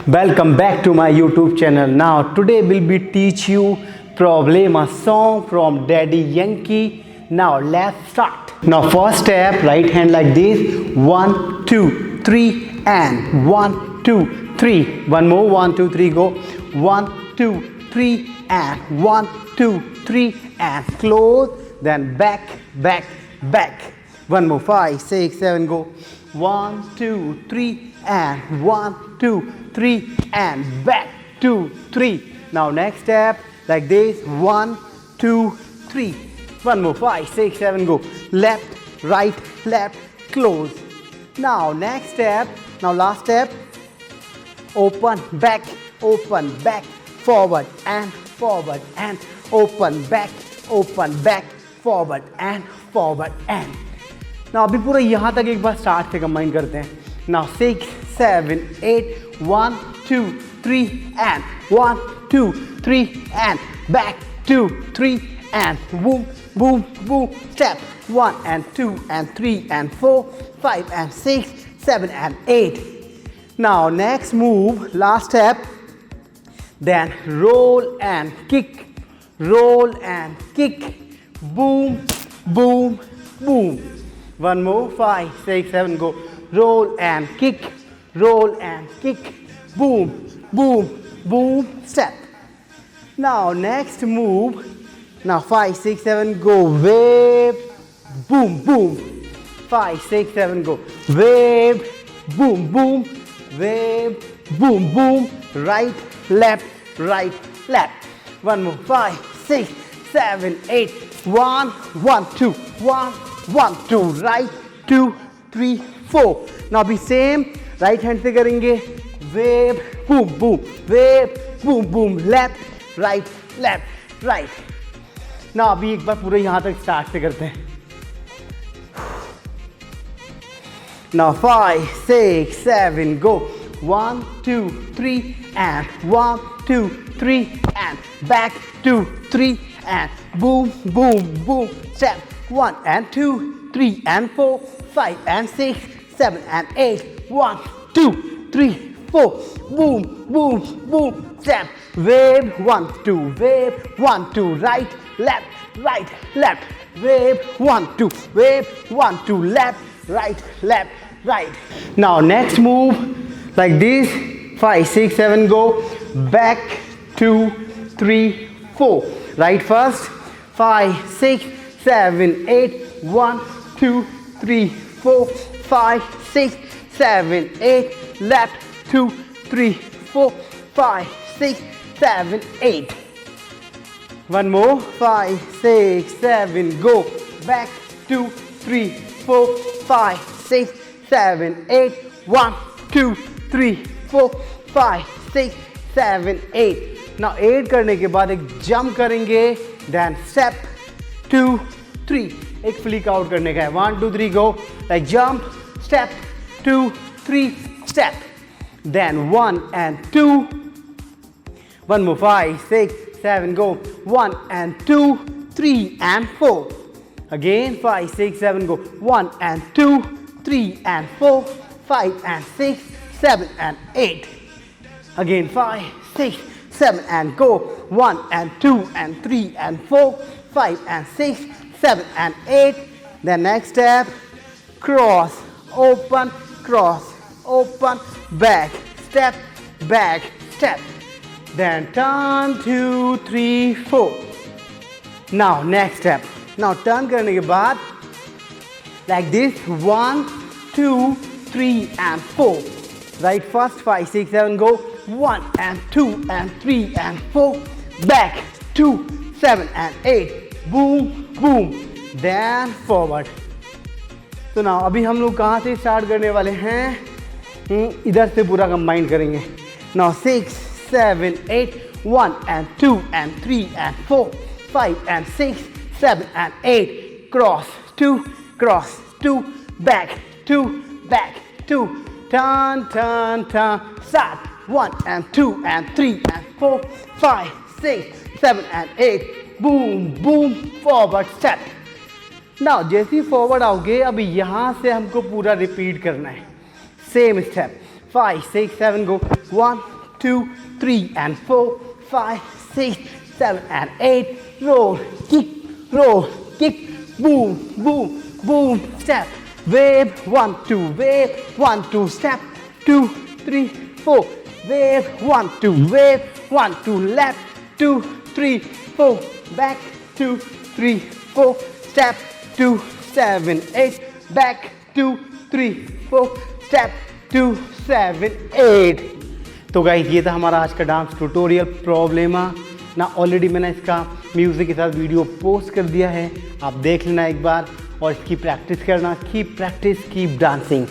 Welcome back to my YouTube channel. Now today will be teach you Problema song from Daddy Yankee. Now let's start. Now first step, right hand like this. 1, 2, 3 and 1, 2, 3. One more. 1, 2, 3 go. 1, 2, 3 and 1, 2, 3 and close. Then back, back, back. One more. 5, 6, 7 go. 1, 2, 3 and 1, 2, 3 and back 2, 3. Now next step like this. 1, 2, 3. One more. 5, 6, 7 go. Left, right, left, close. Now next step. Now last step. Open, back, forward and open, back, forward and. Now अभी पूरा यहाँ तक एक बार start से combine करते हैं. Now 6, 7, 8, 1, 2, 3 and 1, 2, 3 and back 2, 3 and boom, boom, boom. Step 1 and 2 and 3 and 4, 5 and 6, 7 and 8. Now next move, last step. Then roll and kick, boom, boom, boom. One more. 5, 6, 7 go. Roll and kick, boom, boom, boom. Step. Now next move. Now 5, 6, 7 go. Wave, boom, boom. 5, 6, 7 go. Wave, boom, boom. Wave, boom, boom. Right, left, right, left. One more. 5, 6, 7, 8. 1, 1, 2, 1, 1, 2. Right, 2, 3, 4. Now be same. Right hand से करेंगे. Wave, boom, boom. Wave, boom, boom. Left, right, right. Now अभी एक बार पूरे यहाँ तक start से करते हैं. Now 5, 6, 7 go. 1, 2, 3 and 1, 2, 3 and back 2, 3 and boom, boom, boom. Step 1 and 2, 3 and 4, 5 and 6, 7 and 8. 1, 2, 3, 4. Boom, boom, boom. Step. Wave 1, 2. Wave 1, 2. Right, left, right, left. Wave 1, 2. Wave 1, 2. Left, right. Now next move like this. 5, 6, 7 go. Back 2, 3, 4. Right first. 5, 6, 7, 8. 1, 2, 3, 4, 5, 6, 7, 8. Left 2, 3, 4, 5, 6, 7, 8. One more. 5, 6, 7 go. Back 2, 3, 4, 5, 6, 7, 8. 1, 2, 3, 4, 5, 6, 7, 8. Now 8 करने के बाद एक jump करेंगे. Then step 2, 3. एक flick out करने का है. 1, 2, 3 go. Like jump, step 2, 3, step. Then 1 and 2. One more. 5, 6, 7 go. 1 and 2, 3 and 4. Again 5, 6, 7 go. 1 and 2, 3 and 4, 5 and 6, 7 and 8. Again 5, 6, 7 and go. 1 and 2 and 3 and 4, 5 and 6, 7 and 8. Then next step, cross, open, back, step, then turn 2, 3, 4. Now next step. Now turn करने के बाद like this. 1, 2, 3 and 4. Right first. 5, 6, 7 go. 1 and 2 and 3 and 4. Back 2, 7 and 8. Boom, boom. Then forward. तो now अभी हम लोग कहाँ से start करने वाले हैं? इधर से पूरा कंबाइन करेंगे. Now 6, 7, 8. 1 and 2 and 3 and 4, 5 and 6, 7 and 8. Cross 2, back 2, turn, start. 1 and 2 and 3 and 4, 5, 6, 7 and 8. Boom, boom, forward step. Now जैसे ही फॉरवर्ड आओगे अभी यहाँ से हमको पूरा रिपीट करना है. Same step. 5, 6, 7 go. 1, 2, 3 and 4, 5, 6, 7 and 8. Roll, kick, boom, boom, boom, step. Wave, 1, 2, wave, 1, 2, step, 2, 3, 4. Wave, 1, 2, wave, 1, 2, left, 2, 3, 4. Back, 2, 3, 4. Step, 2, 7, 8. Back, 2, 3, 4. Step, 2, 7, 8. तो गाइस ये था हमारा आज का डांस ट्यूटोरियल प्रॉब्लेमा ना। ऑलरेडी मैंने इसका म्यूज़िक के साथ वीडियो पोस्ट कर दिया है, आप देख लेना एक बार और इसकी प्रैक्टिस करना। Keep practice, keep dancing.